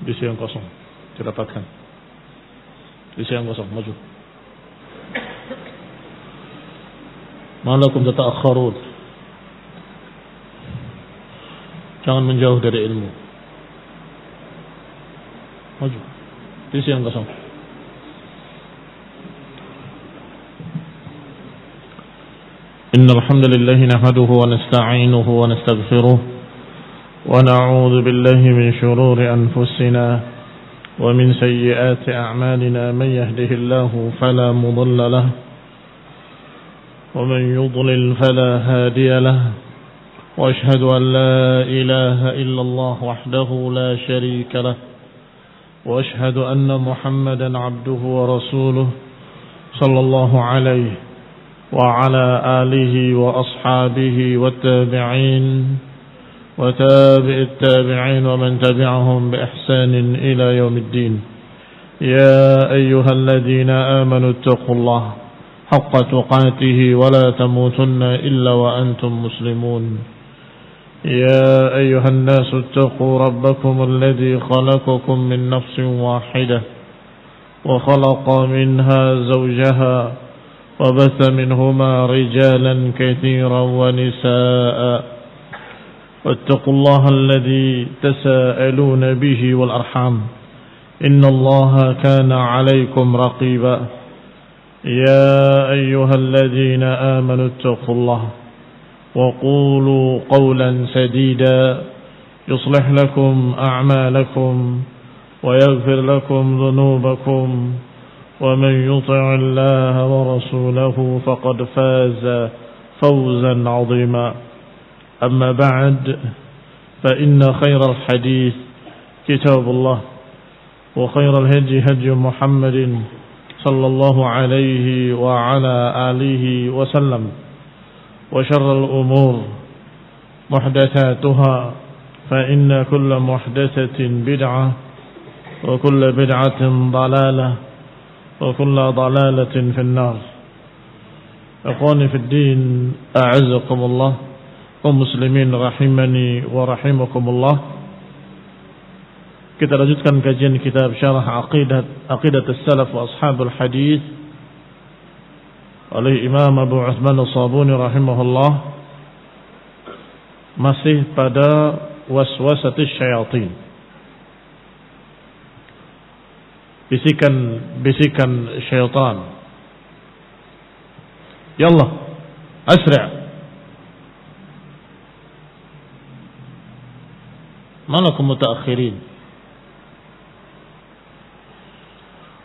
Isi yang kosong. Dirapatkan. Isi yang kosong. Maju. Malakum tata'akharun. Jangan menjauh dari ilmu. Maju. Isi yang kosong. Innal hamdalillah nahmaduhu wa nasta'inuhu wa nastaghfiruh wa na'udzu billahi min shururi anfusina wa min sayyiati a'malina man yahdihillahu fala mudilla lahu wa man yudlil fala hadiya lahu wa ashhadu an la ilaha illallah wahdahu la sharika lahu wa ashhadu anna Muhammadan 'abduhu wa rasuluhu sallallahu alaihi wa ala alihi wa ashabihi wattabi'in wa tabi'it tabi'in wa man tabi'ahum bi ihsanin ila yaumiddin. Ya ayyuhalladhina amanu ittaqullaha haqqa tuqatih wa la tamutunna illa wa antum muslimun. Ya ayyuhan nasu ittaqu rabbakum alladhi khalaqakum min nafsin wahidah wa khalaqa minha zawjaha وبث منهما رجالا كثيرا ونساء واتقوا الله الذي تساءلون به والأرحام إن الله كان عليكم رقيبا يا أيها الذين آمنوا اتقوا الله وقولوا قولا سديدا يصلح لكم أعمالكم ويغفر لكم ذنوبكم ومن يطع الله ورسوله فقد فاز فوزا عظيما أما بعد فإن خير الحديث كتاب الله وخير الهدي هدي محمد صلى الله عليه وعلى آله وسلم وشر الأمور محدثاتها فإن كل محدثة بدعة وكل بدعة ضلالة وكل ضلالة في النار. أخواني في الدين أعزكم الله ومسلمين rahimani wa rahimakumullah. Kita lanjutkan kajian kitab Syarah Aqidat as-Salaf wa Ashabul Hadis oleh Imam Abu Uthman as-Sabuni rahimahullah, masih pada waswasatis syayatin, bisikan syaitan. Yallah, asra'. Malakum mutaakhirin.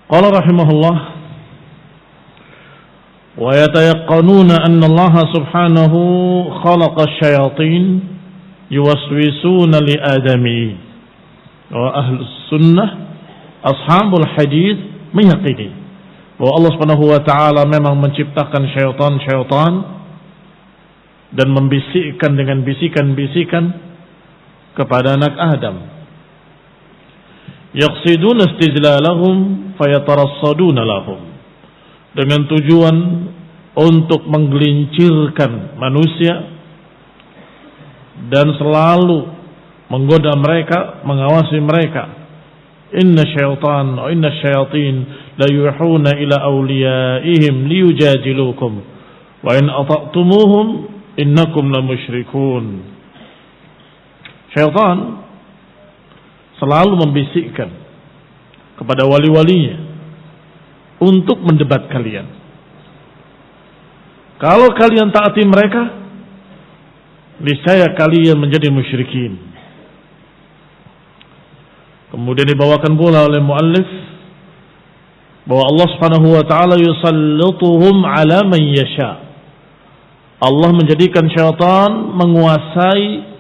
Qala rahimahullah, wa yatayaqqanuna anna Allah subhanahu khalaqa asy-syayatin yuwaswisuna li adami. Wa ahlus sunnah Ashabul hadis meyakini bahwa Allah Subhanahu wa taala memang menciptakan syaitan dan membisikkan dengan bisikan-bisikan kepada anak Adam. Yaqsiduna istijlalahum fayatarassaduna lahum, dengan tujuan untuk menggelincirkan manusia dan selalu menggoda mereka, mengawasi mereka. Inna syayatin la yuhuna ila awliyaihim liyujadilukum wa in ata'tumuhum innakum la musyrikun. Syaitan selalu membisikkan kepada wali-walinya untuk mendebat kalian. Kalau kalian taati mereka, niscaya kalian menjadi musyrikin. Kemudian dibawakan pula oleh muallif bahwa Allah Subhanahu wa taala yusallituhum ala man yasha. Allah menjadikan syaitan menguasai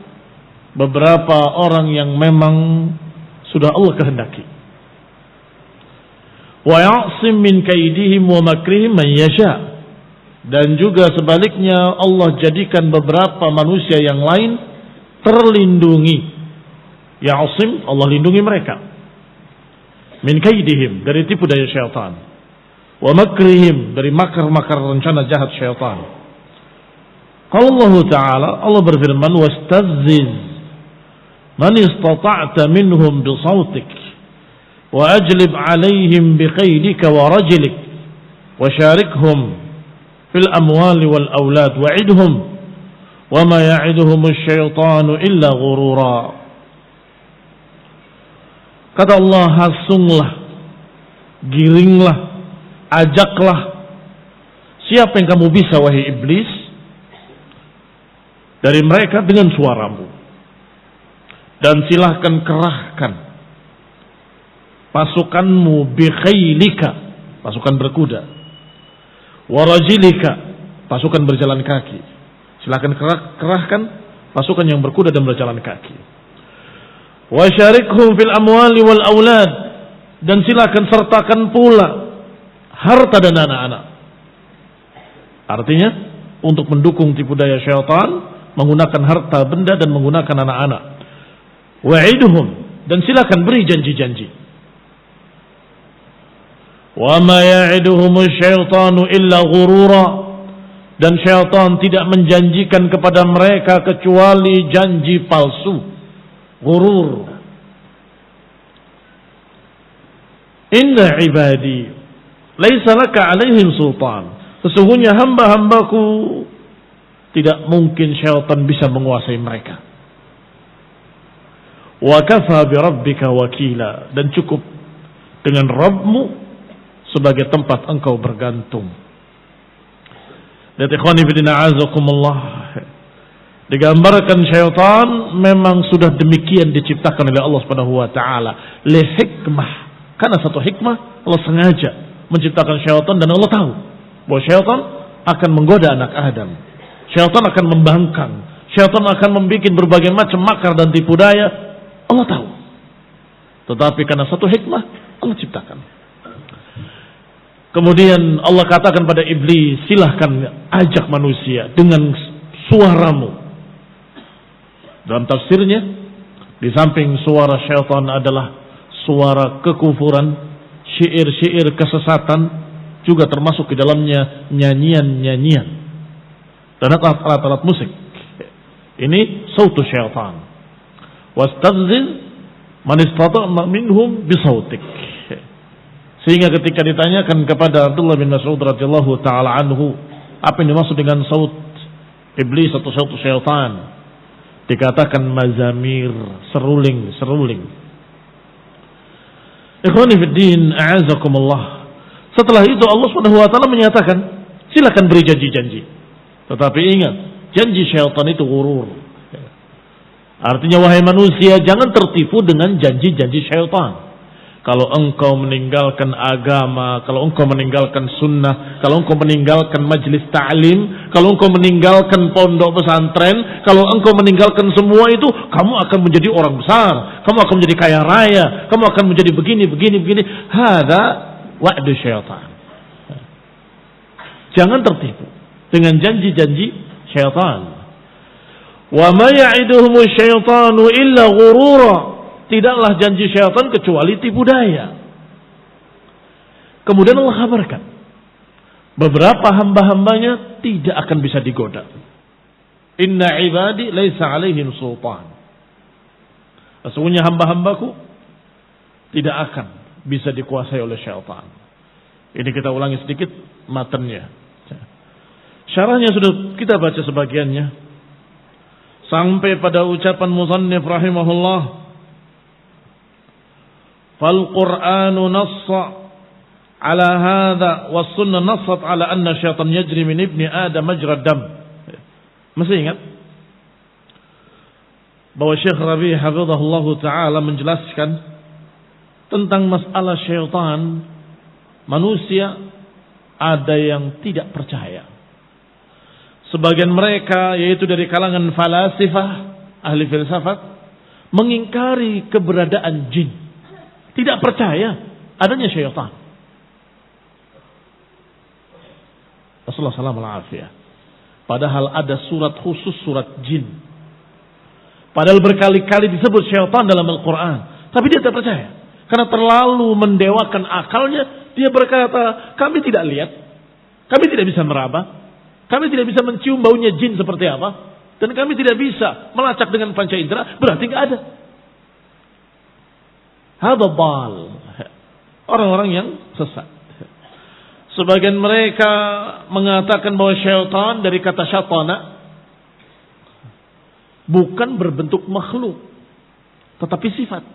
beberapa orang yang memang sudah Allah kehendaki. Wa ya'sim min kaidihim wa makrihim man yasha. Dan juga sebaliknya Allah jadikan beberapa manusia yang lain terlindungi. Ya'sim, Allah lindungi mereka. Min kaidihim, dari tipu daya syaitan. Wa makrihim, dari makar-makar rencana jahat syaitan. Qala Allah Ta'ala, Allah berfirman, wastazziz Man istata'ta minhum bisautik wa ajlib alaihim biqaydika wa rajlik wa syarikhum fil amwali wal aulad wa'idhum wa ma ya'iduhum asyaitanu illa ghurura. Kata Allah, hasunglah, giringlah, ajaklah siapa yang kamu bisa wahai iblis dari mereka dengan suaramu, dan silahkan kerahkan pasukanmu bikhailika, pasukan berkuda, warajilika, pasukan berjalan kaki. Silahkan kerahkan pasukan yang berkuda dan berjalan kaki. Wasyarikhum fil amwali wal aulad, dan silahkan sertakan pula harta dan anak-anak. Artinya untuk mendukung tipu daya syaitan menggunakan harta benda dan menggunakan anak-anak. Wa'iduhum, dan silakan beri janji-janji. Wa ma ya'iduhum asyaitanu illa ghurura, dan syaitan tidak menjanjikan kepada mereka kecuali janji palsu, ghurur. Inna ibadi laisa laka alaihim sultan, sesungguhnya hamba-hambaku tidak mungkin syaitan bisa menguasai mereka. Wa kafa bi rabbika wakila, dan cukup dengan Rabbmu sebagai tempat engkau bergantung. Dan ikhwani fillah azakumullah, digambarkan syaitan memang sudah demikian diciptakan oleh Allah Subhanahu wa taala li hikmah. Karena satu hikmah Allah sengaja menciptakan syaitan, dan Allah tahu bahwa syaitan akan menggoda anak Adam. Syaitan akan membangkang, syaitan akan membuat berbagai macam makar dan tipu daya. Allah tahu. Tetapi karena satu hikmah Allah ciptakan. Kemudian Allah katakan pada iblis, silahkan ajak manusia dengan suaramu. Dalam tafsirnya, di samping suara syaitan adalah suara kekufuran, syair-syair kesesatan, juga termasuk di dalamnya nyanyian-nyanyian dan alat-alat musik. Ini sautu syaitan. Wastadzil man istata'a minhum bisautik. Sehingga ketika ditanyakan kepada Abdullah bin Mas'ud radhiyallahu taala anhu, apa yang dimaksud dengan saut iblis atau saut syaitan, dikatakan mazamir, seruling. Ikhwani fid din, a'azakumullah. Setelah itu Allah Subhanahu wa taala menyatakan, silakan beri janji-janji. Tetapi ingat, janji syaitan itu ghurur. Artinya wahai manusia, jangan tertipu dengan janji-janji syaitan. Kalau engkau meninggalkan agama, kalau engkau meninggalkan sunnah, kalau engkau meninggalkan majlis ta'lim, kalau engkau meninggalkan pondok pesantren, kalau engkau meninggalkan semua itu, kamu akan menjadi orang besar, kamu akan menjadi kaya raya, kamu akan menjadi begini. Hada wa'du syaitan. Jangan tertipu dengan janji-janji syaitan. Wa ma ya'iduhumu syaitanu illa ghurura. Tidaklah janji syaitan kecuali tipu daya. Kemudian Allah kabarkan, beberapa hamba-hambanya tidak akan bisa digoda. Inna ibadi laisa alaihim sultan. Sesungguhnya hamba-hambaku tidak akan bisa dikuasai oleh syaitan. Ini kita ulangi sedikit matanya. Syarahnya sudah kita baca sebagiannya, sampai pada ucapan musannif rahimahullah, fal Qur'anu nassa ala hadha was sunnah nassat ala anna syaitan yajri min ibni Adam majra dam. Masih ingat bahwa Syekh Rabi' hafizahullahu taala menjelaskan tentang masalah syaitan. Manusia ada yang tidak percaya. Sebagian mereka, yaitu dari kalangan falasifah, ahli filsafat, mengingkari keberadaan jin. Tidak percaya adanya syaitan. Rasulullah SAW. Padahal ada surat khusus, surat jin. Padahal berkali-kali disebut syaitan dalam Al-Quran. Tapi dia tidak percaya. Karena terlalu mendewakan akalnya, dia berkata, kami tidak lihat, kami tidak bisa meraba, kami tidak bisa mencium baunya jin seperti apa, dan kami tidak bisa melacak dengan panca indera, berarti nggak ada. Hadza dal. Orang-orang yang sesat. Sebagian mereka mengatakan bahwa syaitan dari kata syaitana bukan berbentuk makhluk, tetapi sifat.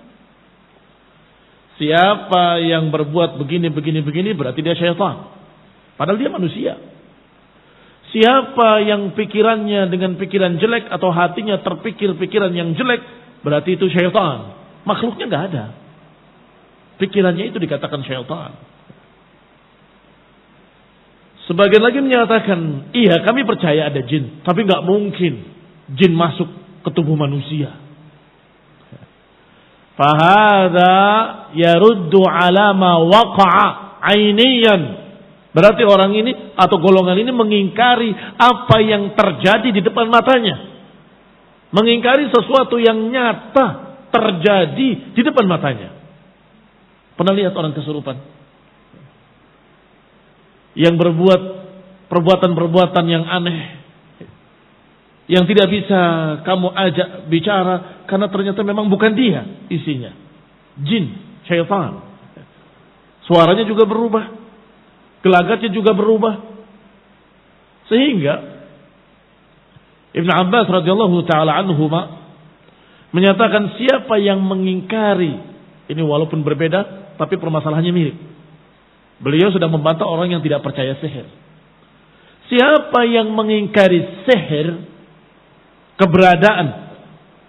Siapa yang berbuat begini berarti dia syaitan. Padahal dia manusia. Siapa yang pikirannya dengan pikiran jelek atau hatinya terpikir pikiran yang jelek, berarti itu syaitan. Makhluknya nggak ada. Pikirannya itu dikatakan syaitan. Sebagian lagi menyatakan, iya kami percaya ada jin, tapi nggak mungkin jin masuk ke tubuh manusia. Fahada yaruddu ala ma waqa'a ainiyan. Berarti orang ini atau golongan ini mengingkari apa yang terjadi di depan matanya. Mengingkari sesuatu yang nyata terjadi di depan matanya. Pernah lihat orang kesurupan yang berbuat perbuatan-perbuatan yang aneh, yang tidak bisa kamu ajak bicara karena ternyata memang bukan dia isinya. Jin, syaitan. Suaranya juga berubah, gelagatnya juga berubah. Sehingga Ibn Abbas radhiyallahu taala anhuma menyatakan siapa yang mengingkari, ini walaupun berbeda tapi permasalahannya mirip. Beliau sudah membantah orang yang tidak percaya sihir. Siapa yang mengingkari sihir, keberadaan,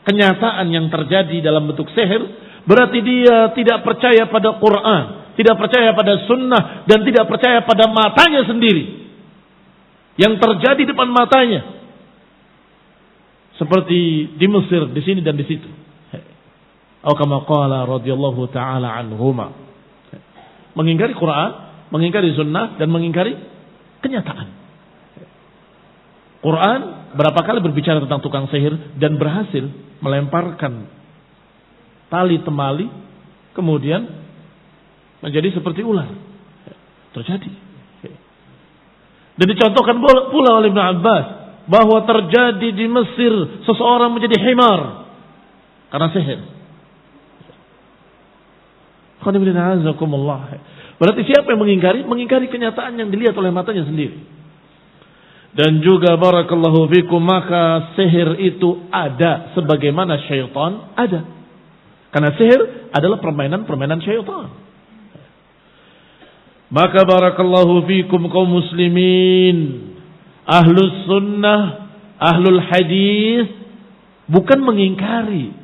kenyataan yang terjadi dalam bentuk sihir, berarti dia tidak percaya pada Quran, tidak percaya pada sunnah, dan tidak percaya pada matanya sendiri. Yang terjadi di depan matanya. Seperti di Mesir, di sini dan di situ. Atau kama qala radhiyallahu ta'ala anhuma. Mengingkari Quran, mengingkari sunnah, dan mengingkari kenyataan. Quran berapa kali berbicara tentang tukang sihir dan berhasil melemparkan tali temali, kemudian menjadi seperti ular. Terjadi. Dan dicontohkan pula oleh Ibn Abbas bahwa terjadi di Mesir seseorang menjadi himar karena sihir. Berarti siapa yang mengingkari? Mengingkari kenyataan yang dilihat oleh matanya sendiri. Dan juga barakallahu fikum, maka sihir itu ada sebagaimana syaitan ada. Karena sihir adalah permainan-permainan syaitan. Maka barakallahu fikum kaum muslimin, ahlus sunnah, ahlul hadis bukan mengingkari,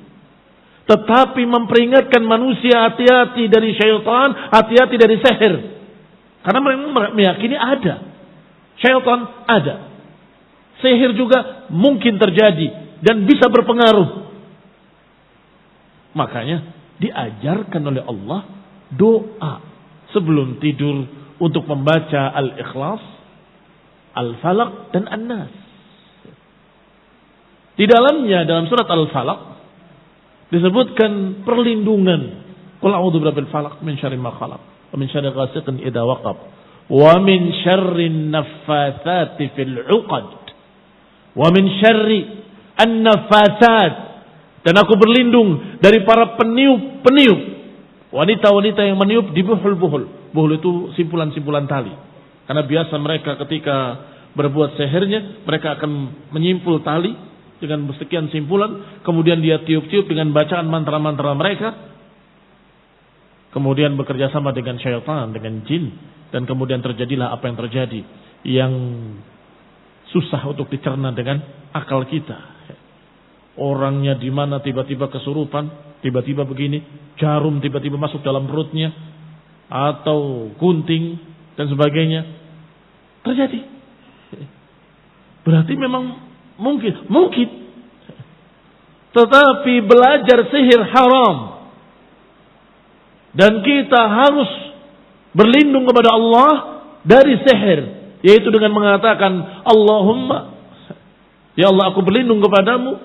tetapi memperingatkan manusia hati-hati dari syaitan, hati-hati dari sihir. Karena mereka meyakini ada. Syaitan ada. Sihir juga mungkin terjadi dan bisa berpengaruh. Makanya diajarkan oleh Allah doa sebelum tidur untuk membaca Al-Ikhlas, Al-Falaq dan An-Nas. Di dalamnya dalam surat Al-Falaq disebutkan perlindungan. Qul a'udzu birabbil falaq min syarri ma khalaq wa min syarri ghasiqin idza waqab wa min syarrin naffatsati fil 'uqad wa min syarri an-naffatsat, dan aku berlindung dari para peniup-peniup, wanita-wanita yang meniup di buhul-buhul. Buhul itu simpulan-simpulan tali. Karena biasa mereka ketika berbuat sihirnya, mereka akan menyimpul tali dengan sekian simpulan, kemudian dia tiup-tiup dengan bacaan mantra-mantra mereka, kemudian bekerja sama dengan syaitan, dengan jin, dan kemudian terjadilah apa yang terjadi, yang susah untuk dicerna dengan akal kita. Orangnya di mana tiba-tiba kesurupan, tiba-tiba begini, jarum tiba-tiba masuk dalam perutnya, atau gunting dan sebagainya, terjadi. Berarti memang Mungkin. Tetapi belajar sihir haram. Dan kita harus berlindung kepada Allah dari sihir. Yaitu dengan mengatakan, Allahumma, ya Allah aku berlindung kepadamu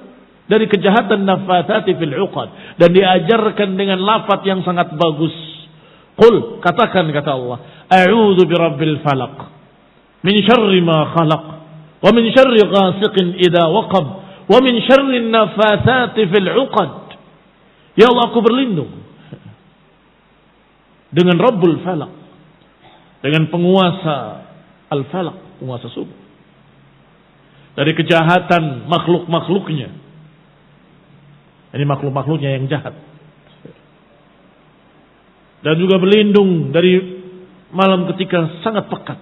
dari kejahatan naffatsati fil 'uqad. Dan diajarkan dengan lafaz yang sangat bagus. Qul, katakan kata Allah, a'udzu birabbil falaq min syarri ma khalaq. Wa min syarri ghasiqin idza waqab wa min syarri naffatsati fil 'uqad. Ya Allah aku berlindung dengan Rabbul Falaq, dengan penguasa Al-Falaq, penguasa subuh, dari kejahatan makhluk-makhluknya. Ini makhluk-makhluknya yang jahat. Dan juga berlindung dari malam ketika sangat pekat,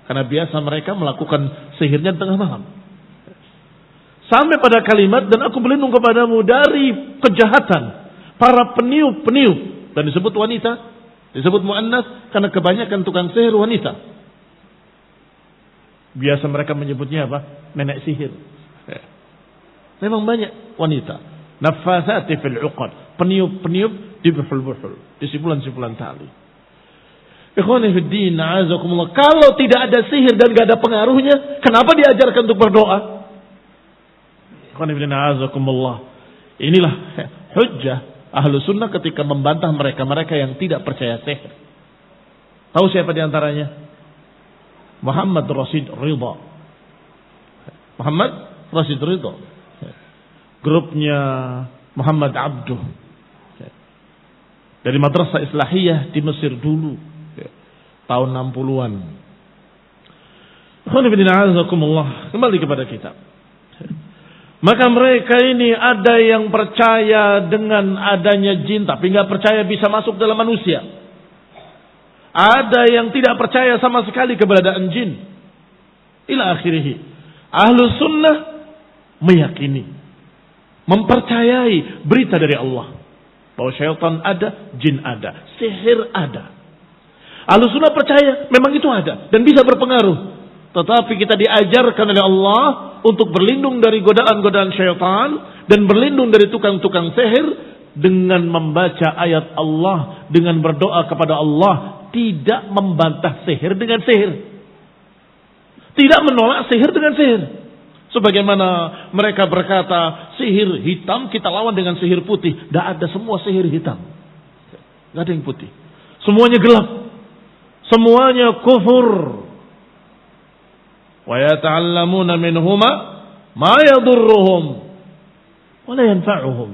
karena biasa mereka melakukan sihirnya di tengah malam. Sampai pada kalimat, dan aku berlindung kepadamu dari kejahatan para peniup-peniup. Dan disebut wanita, disebut muannas, karena kebanyakan tukang sihir wanita. Biasa mereka menyebutnya apa? Nenek sihir. Memang banyak wanita. Naffathati fil uqad, peniup-peniup di buhul-buhul, di simpulan-simpulan tali. Ikhwani fid din, a'azakumullah. Kalau tidak ada sihir dan gak ada pengaruhnya, kenapa diajarkan untuk berdoa? Inilah hujjah ahlu sunnah ketika membantah mereka-mereka yang tidak percaya sihir. Tahu siapa di antaranya? Muhammad Rashid Ridha. Muhammad Rashid Ridha, grupnya Muhammad Abduh, dari madrasah Islahiyah di Mesir dulu, tahun 60-an. Kembali kepada kitab. Maka mereka ini ada yang percaya dengan adanya jin, tapi nggak percaya bisa masuk dalam manusia. Ada yang tidak percaya sama sekali keberadaan jin. Ila akhirih. Ahlu sunnah meyakini, mempercayai berita dari Allah bahwa syaitan ada, jin ada, sihir ada. Ahlu sunnah percaya memang itu ada dan bisa berpengaruh. Tetapi kita diajarkan oleh Allah untuk berlindung dari godaan-godaan syaitan dan berlindung dari tukang-tukang sihir dengan membaca ayat Allah, dengan berdoa kepada Allah, tidak membantah sihir dengan sihir, tidak menolak sihir dengan sihir. Sebagaimana mereka berkata sihir hitam kita lawan dengan sihir putih. Tidak ada, semua sihir hitam, tidak ada yang putih, semuanya gelap, semuanya kufur. Wa yata'allamuna minhuma ma yadurruhum wa la yanfa'uhum.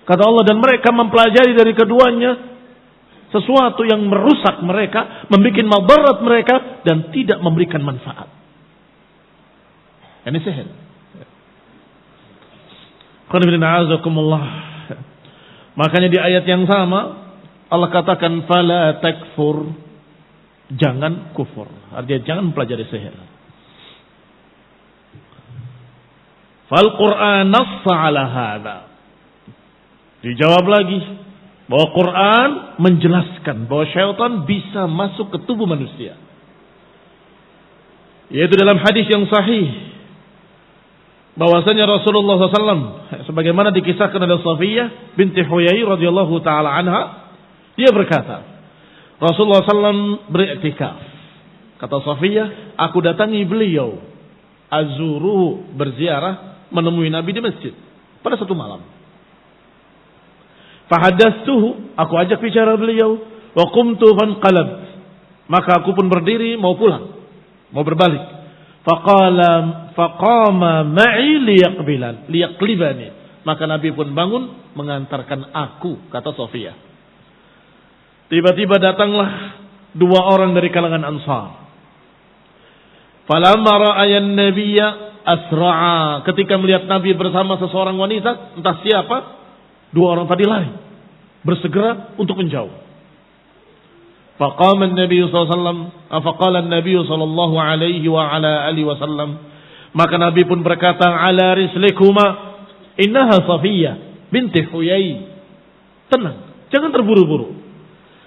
Kata Allah, dan mereka mempelajari dari keduanya sesuatu yang merusak mereka, membuat madarat mereka dan tidak memberikan manfaat. Ini sihir. Makanya di ayat yang sama Allah katakan fala takfur, jangan kufur. Artinya jangan mempelajari sihir. Fal Qur'an nassa ala hadza. Dijawab lagi bahwa Quran menjelaskan bahwa syaitan bisa masuk ke tubuh manusia. Yaitu dalam hadis yang sahih bahwasanya Rasulullah SAW sebagaimana dikisahkan oleh Safiyah binti Huyai radhiyallahu taala anha, dia berkata, Rasulullah SAW beriktikaf. Kata Safiyah, aku datangi beliau, azuru, berziarah, menemui Nabi di masjid pada satu malam. Fahadastuhu, aku ajak bicara beliau, wa qumtu fanqalab, maka aku pun berdiri mau pulang, mau berbalik. Faqama ma'i liyaqlibani, maka Nabi pun bangun mengantarkan aku, kata Safiyah. Tiba-tiba datanglah dua orang dari kalangan Ansar. Falamma ra'ayan nabiyya asra'a, ketika melihat Nabi bersama seseorang wanita, entah siapa, dua orang tadi lari, bersegera untuk menjauh. Faqala an-nabiy sallallahu alaihi wa ala alihi wasallam, maka Nabi pun berkata, ala rislikuma innaha Safiyah binti Huyai. Tenang, jangan terburu-buru.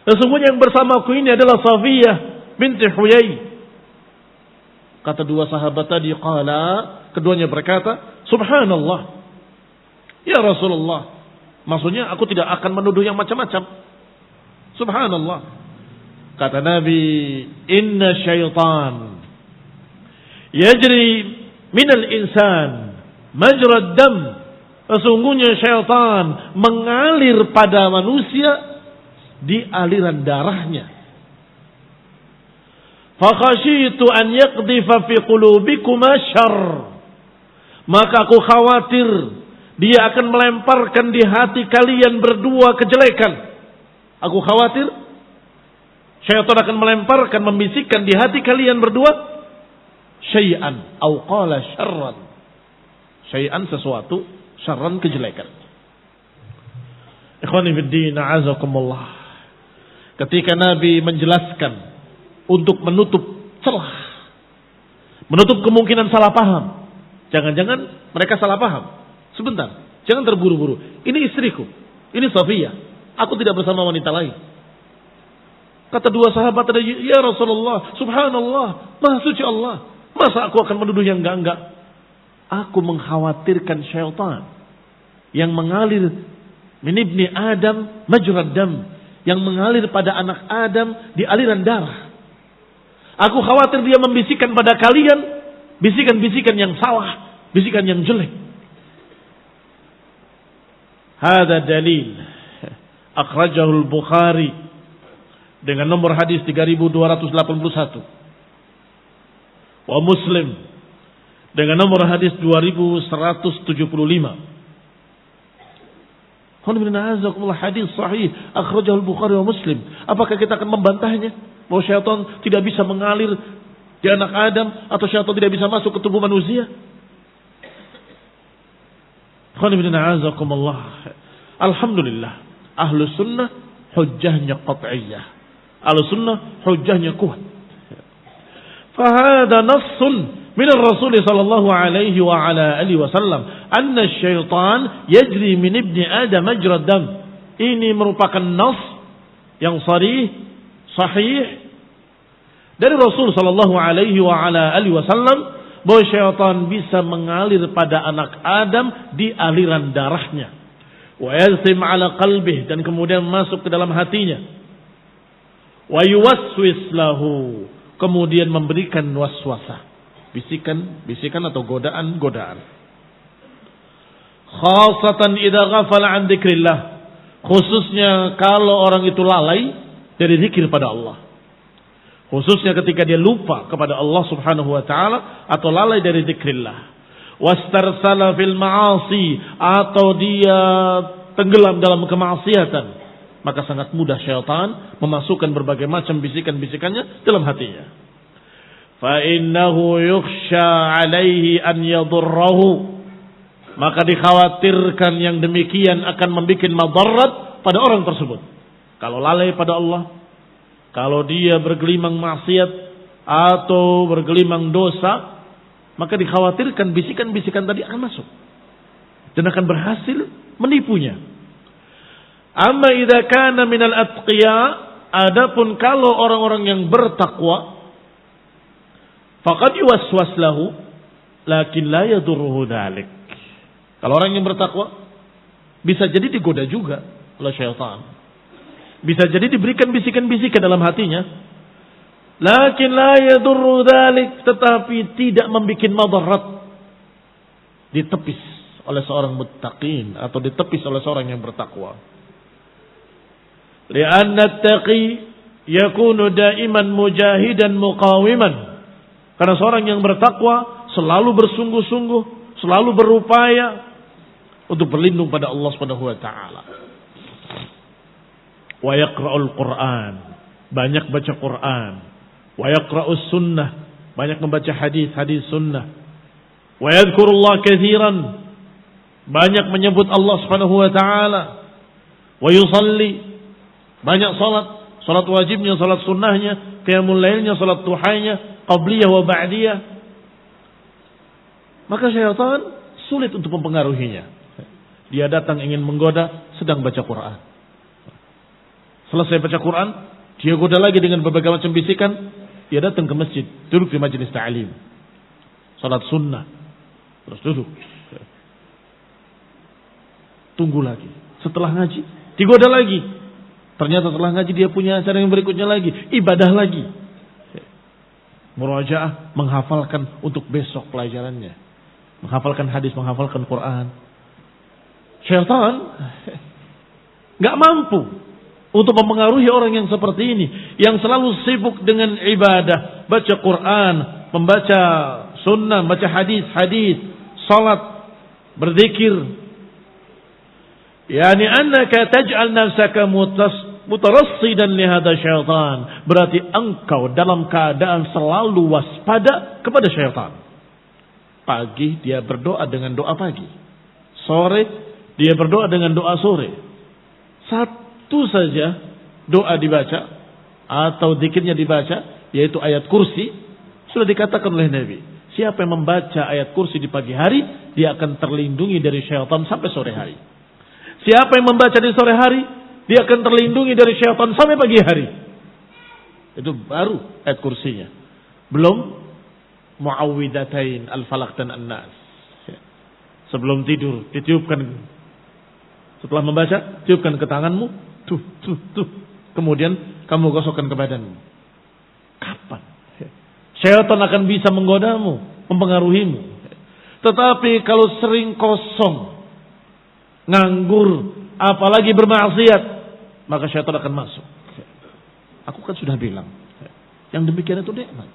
Sesungguhnya yang bersamaku ini adalah Safiyah binti Huyai. Kata dua sahabat tadi, keduanya berkata, subhanallah, ya Rasulullah. Maksudnya aku tidak akan menuduh yang macam-macam. Subhanallah. Kata Nabi, inna syaitan yajri minal insan majrad dam. Sesungguhnya syaitan mengalir pada manusia di aliran darahnya. Fakhashitu an yaqdhifa fi qulubikuma syarr. Maka aku khawatir dia akan melemparkan di hati kalian berdua kejelekan. Aku khawatir Syaitan akan melemparkan, membisikkan di hati kalian berdua syai'an au qala syarran. Syai'an sesuatu, syarran kejelekan. Ikhwani fiddin, a'azakumullah. Ketika Nabi menjelaskan untuk menutup celah, menutup kemungkinan salah paham. Jangan-jangan mereka salah paham. Sebentar, jangan terburu-buru. Ini istriku, ini Safiyah. Aku tidak bersama wanita lain. Kata dua sahabat tadi, ya Rasulullah, subhanallah, maha suci Allah. Masa aku akan menuduh yang enggak-enggak? Aku mengkhawatirkan syaitan yang mengalir min ibni Adam majrad dam, yang mengalir pada anak Adam di aliran darah. Aku khawatir dia membisikkan pada kalian bisikan-bisikan yang salah, bisikan yang jelek. Hada dalil akhrajahu al-Bukhari dengan nomor hadis 3281. Wa Muslim dengan nomor hadis 2175. Hadis sahih akhrajahu al-Bukhari wa Muslim. Apakah kita akan membantahnya bahwa syaitan tidak bisa mengalir di anak Adam atau syaitan tidak bisa masuk ke tubuh manusia? Alhamdulillah, ahlu sunnah hujjahnya qat'iyah. Ahlu sunnah hujjahnya kuat. Fahada nassun من الرسول صلى الله عليه وعلى آله وسلم أن الشيطان يجري من ابن آدم مجرى الدم. Ini merupakan nas yang sahih dari Rasul sallallahu alaihi wa ala alihi wasallam bahwa syaitan bisa mengalir pada anak Adam di aliran darahnya. Wa yalsim ala qalbih, dan kemudian masuk ke dalam hatinya. Wa yuwaswis lahu, kemudian memberikan waswasah. Bisikan atau godaan. Khasatan idza ghafala an dzikrillah, khususnya kalau orang itu lalai dari zikir pada Allah. Khususnya ketika dia lupa kepada Allah Subhanahu wa taala atau lalai dari zikrillah. Wastarsala fil ma'asi, atau dia tenggelam dalam kemaksiatan, maka sangat mudah syaitan memasukkan berbagai macam bisikan-bisikannya dalam hatinya. فَإِنَّهُ يُخْشَى عَلَيْهِ أَنْ يَضُرَّهُ, maka dikhawatirkan yang demikian akan membuat madarat pada orang tersebut. Kalau lalai pada Allah, kalau dia bergelimang maksiat atau bergelimang dosa, maka dikhawatirkan bisikan-bisikan tadi akan masuk dan akan berhasil menipunya. Amma idza kana minal atqiya, adapun kalau orang-orang yang bertakwa, faqad yuwaswas lahu lakin la yadurruhu dzalik. Kalau orang yang bertakwa bisa jadi digoda juga oleh syaitan. Bisa jadi diberikan bisikan-bisikan dalam hatinya. Lakin la yadurru dzalik, tetapi tidak membuat madarat. Ditepis oleh seorang muttaqin atau ditepis oleh seorang yang bertakwa. Li'anna at-taqi yakunu daiman mujahidan muqawiman. Karena seorang yang bertakwa selalu bersungguh-sungguh, selalu berupaya untuk berlindung pada Allah Subhanahu wa taala. Wa yaqra'ul Qur'an, banyak baca Quran. Wa yaqra'us sunnah, banyak membaca hadis sunnah. Wa yadhkurullah katsiran, banyak menyebut Allah Subhanahu wa taala. Wa yusalli, banyak salat wajibnya, salat sunnahnya, qiyamul lailnya, salat duhanya, qabliyah wa ba'diyah. Maka syaitan sulit untuk mempengaruhinya. Dia datang ingin menggoda sedang baca Quran. Selesai baca Quran, dia goda lagi dengan berbagai macam bisikan. Dia datang ke masjid, duduk di majelis ta'lim, salat sunnah, terus duduk, tunggu lagi. Setelah ngaji, digoda lagi. Ternyata setelah ngaji dia punya acara yang berikutnya lagi, ibadah lagi. Murajaah, menghafalkan untuk besok pelajarannya, menghafalkan hadis, menghafalkan Quran. Syaitan nggak mampu untuk mempengaruhi orang yang seperti ini, yang selalu sibuk dengan ibadah, baca Quran, membaca sunnah, baca hadis, salat, berzikir. Yani annaka taj'al nafsaka mutarassidan li hadha syaitan, berarti engkau dalam keadaan selalu waspada kepada syaitan. Pagi dia berdoa dengan doa pagi, sore dia berdoa dengan doa sore. Satu saja doa dibaca atau zikirnya dibaca, yaitu ayat kursi, sudah dikatakan oleh Nabi, siapa yang membaca ayat kursi di pagi hari, dia akan terlindungi dari syaitan sampai sore hari. Siapa yang membaca di sore hari, dia akan terlindungi dari syaitan sampai pagi hari. Itu baru ayat kursinya. Belum muawwidatain al-falaq dan an-nas. Sebelum tidur ditiupkan, setelah membaca tiupkan ke tanganmu, tuh. Kemudian kamu gosokkan ke badanmu. Kapan syaitan akan bisa menggodamu, mempengaruhimu? Tetapi kalau sering kosong, nganggur, apalagi bermaksiat, maka syaitan akan masuk. Aku kan sudah bilang, yang demikian itu nikmat.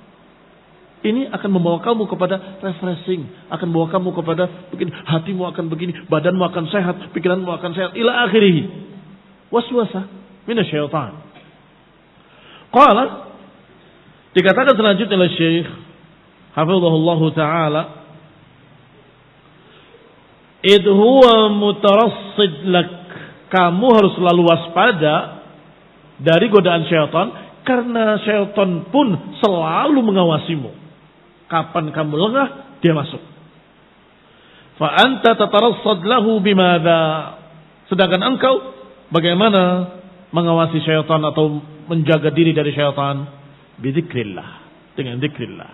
Ini akan membawa kamu kepada refreshing, akan membawa kamu kepada begini, hatimu akan begini, badanmu akan sehat, pikiranmu akan sehat, ila akhirih. Waswasah minasyaitan. Qala, dikatakan selanjutnya oleh Syekh hafizahullah taala, id huwa mutarassid lak, kamu harus selalu waspada dari godaan syaitan, karena syaitan pun selalu mengawasimu. Kapan kamu lengah, dia masuk. Fa anta tatarassad lahu bimadza, sedangkan engkau bagaimana mengawasi syaitan atau menjaga diri dari syaitan? Bidzikrillah, dengan zikrillah.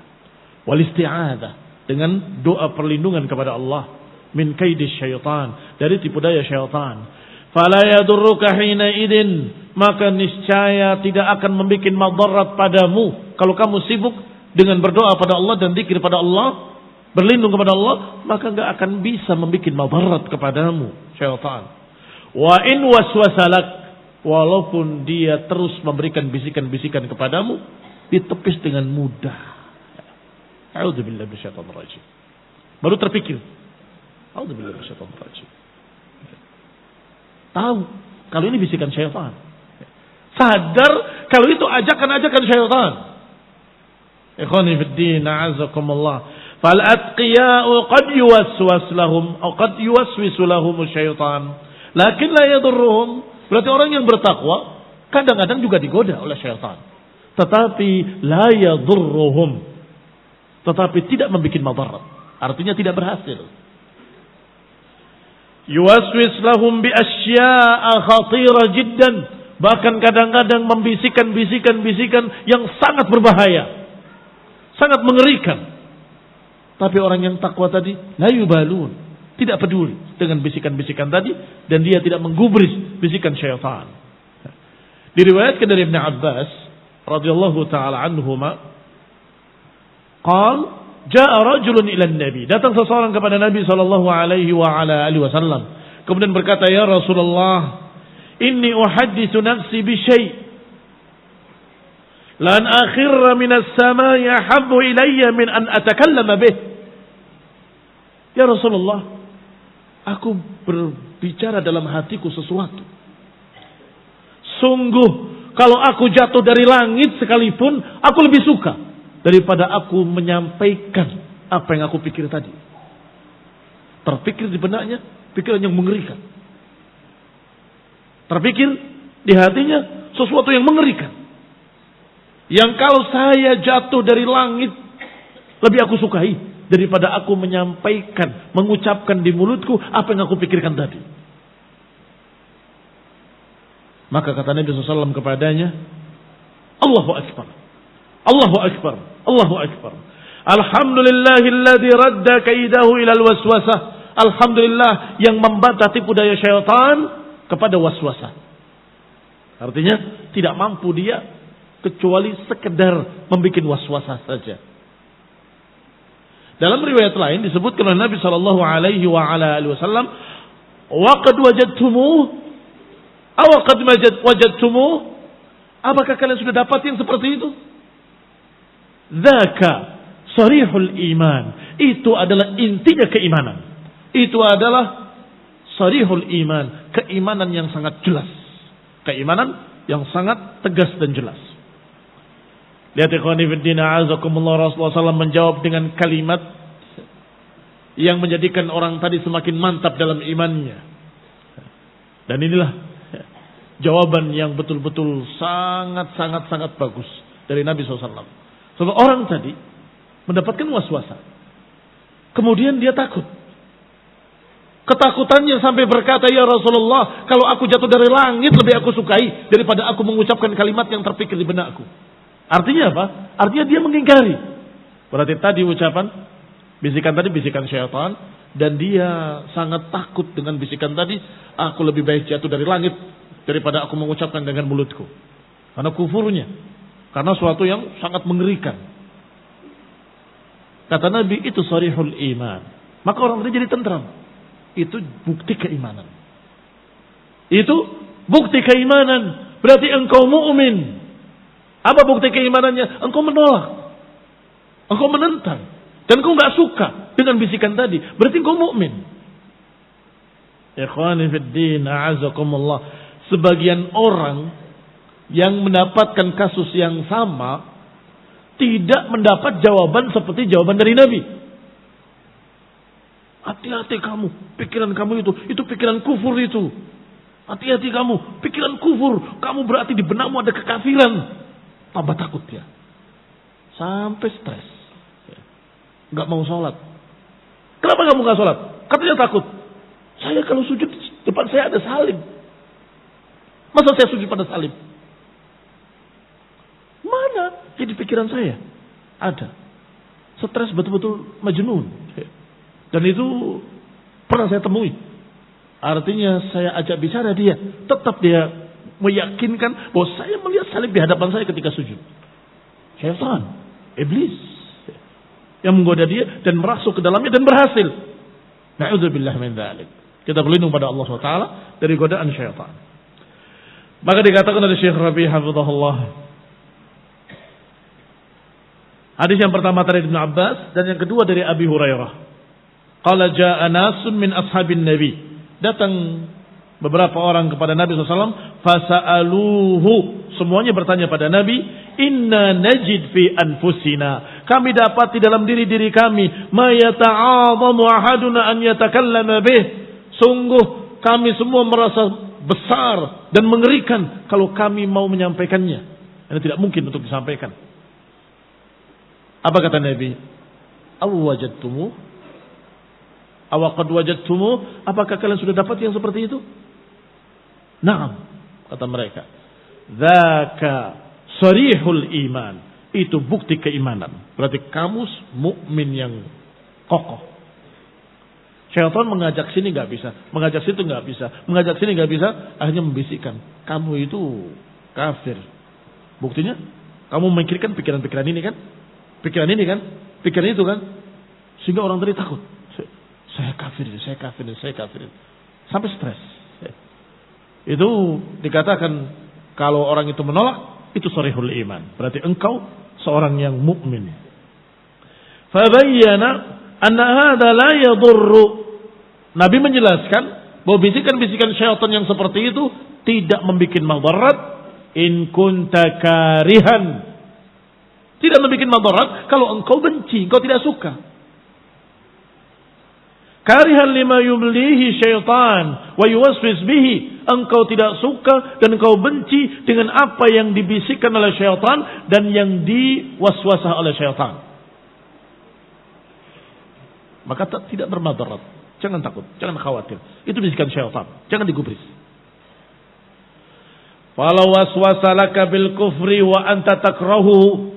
Wal isti'adzah, dengan doa perlindungan kepada Allah. Min kaidis syaitan, dari tipu daya syaitan. Fala yadurruka hina idin, maka niscaya tidak akan membuat madarat padamu. Kalau kamu sibuk dengan berdoa pada Allah dan zikir pada Allah, berlindung kepada Allah, maka enggak akan bisa membuat madarat kepadamu syaitan. Wa in waswasalak, walaupun dia terus memberikan bisikan-bisikan kepadamu, ditepis dengan mudah. A'udzubillahi minasyaitonir rajim. Baru terpikir, a'udzubillahi minasyaitonir rajim. Tahu kalau ini bisikan syaitan. Sadar kalau itu ajakan-ajakan syaitan. Ikhwani fid din, a'azzakumullah. Fal atqiya'u qad yuwaswas lahum atau qad yuwaswisu lahum syaitan, lakin la yadurruhum. Berarti orang yang bertakwa kadang-kadang juga digoda oleh syaitan, tetapi la yadurruhum, tetapi tidak membuat madarat, artinya tidak berhasil. Yuwaswis lahum bi asya'a khatira jiddan, bahkan kadang-kadang membisikkan-bisikan yang sangat berbahaya, sangat mengerikan. Tapi orang yang takwa tadi la yubalun, tidak peduli dengan bisikan-bisikan tadi, dan dia tidak menggubris bisikan syaitan. Diriwayatkan dari Ibn Abbas radhiyallahu taala anhuma, qal jaa rajulun ila Nabi, datang seseorang kepada Nabi sallallahu alaihi wa ala alihi wasallam, kemudian berkata, ya Rasulullah, inni uhadditsu nafsi bi syai' lan akhirra minas samai ahabbu ilayya min an atakallama bih. Ya Rasulullah, aku berbicara dalam hatiku sesuatu. Sungguh kalau aku jatuh dari langit sekalipun, aku lebih suka daripada aku menyampaikan apa yang aku pikir tadi. Terpikir di benaknya pikiran yang mengerikan. Terpikir di hatinya sesuatu yang mengerikan, yang kalau saya jatuh dari langit lebih aku sukai daripada aku menyampaikan, mengucapkan di mulutku apa yang aku pikirkan tadi. Maka kata Nabi SAW kepadanya, Allahu Akbar, Allahu Akbar, Allahu Akbar. Alhamdulillahilladzi radda kaidahu ilal waswasah. Alhamdulillah yang membantah tipu daya syaitan kepada waswasah. Artinya tidak mampu dia kecuali sekedar membuat waswasah saja. Dalam riwayat lain disebutkan oleh Nabi sallallahu alaihi wa ala alihi wasallam, wa qad wajadtumuh aw qad wajadtumuh, apakah kalian sudah dapat yang seperti itu? Dzaka sarihul iman, itu adalah intinya keimanan. Itu adalah sarihul iman, keimanan yang sangat jelas, keimanan yang sangat tegas dan jelas. Lihat ikhwani fiddin a'azakumullah, Rasulullah SAW menjawab dengan kalimat yang menjadikan orang tadi semakin mantap dalam imannya. Dan inilah jawaban yang betul-betul sangat bagus dari Nabi SAW. Sebab orang tadi mendapatkan waswasa. Kemudian dia takut. Ketakutannya sampai berkata, ya Rasulullah, kalau aku jatuh dari langit lebih aku sukai daripada aku mengucapkan kalimat yang terpikir di benakku. Artinya apa? Artinya dia mengingkari. Berarti tadi ucapan, bisikan tadi bisikan syaitan, dan dia sangat takut dengan bisikan tadi. Aku lebih baik jatuh dari langit daripada aku mengucapkan dengan mulutku. Karena kufurnya, karena suatu yang sangat mengerikan. Kata Nabi, itu sarihul iman. Maka orang itu jadi tentram. Itu bukti keimanan. Itu bukti keimanan. Berarti engkau mu'min. Apa bukti keimanannya? Engkau menolak. Engkau menentang. Dan engkau gak suka dengan bisikan tadi. Berarti engkau mu'min. Ikhwani fiddin, a'azakumullah. Sebagian orang yang mendapatkan kasus yang sama tidak mendapat jawaban seperti jawaban dari Nabi. Hati-hati kamu, pikiran kamu itu pikiran kufur itu. Hati-hati kamu, pikiran kufur, kamu berarti di benakmu ada kekafiran. Tambah takut dia. Sampai stres. Gak mau sholat. Kenapa kamu gak sholat? Katanya takut. Saya kalau sujud, depan saya ada salib. Masa saya sujud pada salib? Mana? Jadi pikiran saya ada. Stres betul-betul majnun. Dan itu pernah saya temui. Artinya saya ajak bicara dia. Tetap dia meyakinkan bahwa saya melihat salib di hadapan saya ketika sujud. Syaitan, iblis, yang menggoda dia dan merasuk ke dalamnya dan berhasil. Na'udzubillah min dzalik. Kita berlindung pada Allah SWT dari godaan syaitan. Maka dikatakan oleh Syekh Rabi' hafizahullah, hadis yang pertama dari Ibnu Abbas dan yang kedua dari Abi Hurairah. Qala jaa'a nasun min ashabin Nabi. Datang beberapa orang kepada Nabi SAW. Fasa'aluhu. Semuanya bertanya pada Nabi. Inna najid fi anfusina. Kami dapat di dalam diri-diri kami. Ma yata'adhamu ahaduna an yatakallama bih. Sungguh kami semua merasa besar dan mengerikan kalau kami mau menyampaikannya. Ini tidak mungkin untuk disampaikan. Apa kata Nabi? Awwajadtumu? Awaqad wajadtumu? Apakah kalian sudah dapat yang seperti itu? Naam, kata mereka. Dzaka sarihul iman. Itu bukti keimanan. Berarti kamu mukmin yang kokoh. Syaitan mengajak sini enggak bisa, mengajak situ enggak bisa, mengajak sini enggak bisa, akhirnya membisikkan, kamu itu kafir. Buktinya kamu memikirkan pikiran-pikiran ini kan? Pikiran ini kan, pikiran itu kan, sehingga orang tadi takut. Saya kafir, saya kafir, saya kafir, sampai stres. Itu dikatakan kalau orang itu menolak, itu sarihul iman. Berarti engkau seorang yang mukmin. Fabayyana anna hadza la yadurru. Nabi menjelaskan bahwa bisikan-bisikan syaitan yang seperti itu tidak membuat madarat in kunta karihan. Tidak membuat madarat kalau engkau benci, engkau tidak suka. Karihan lima yumlihi syaitan wa yuwaswis bihi. Engkau tidak suka dan engkau benci dengan apa yang dibisikkan oleh syaitan dan yang diwaswasah oleh syaitan. Maka tidak bermadarat. Jangan takut, jangan khawatir. Itu bisikan syaitan, jangan digubris. Walau waswasa laka bil kufri wa anta takrahu.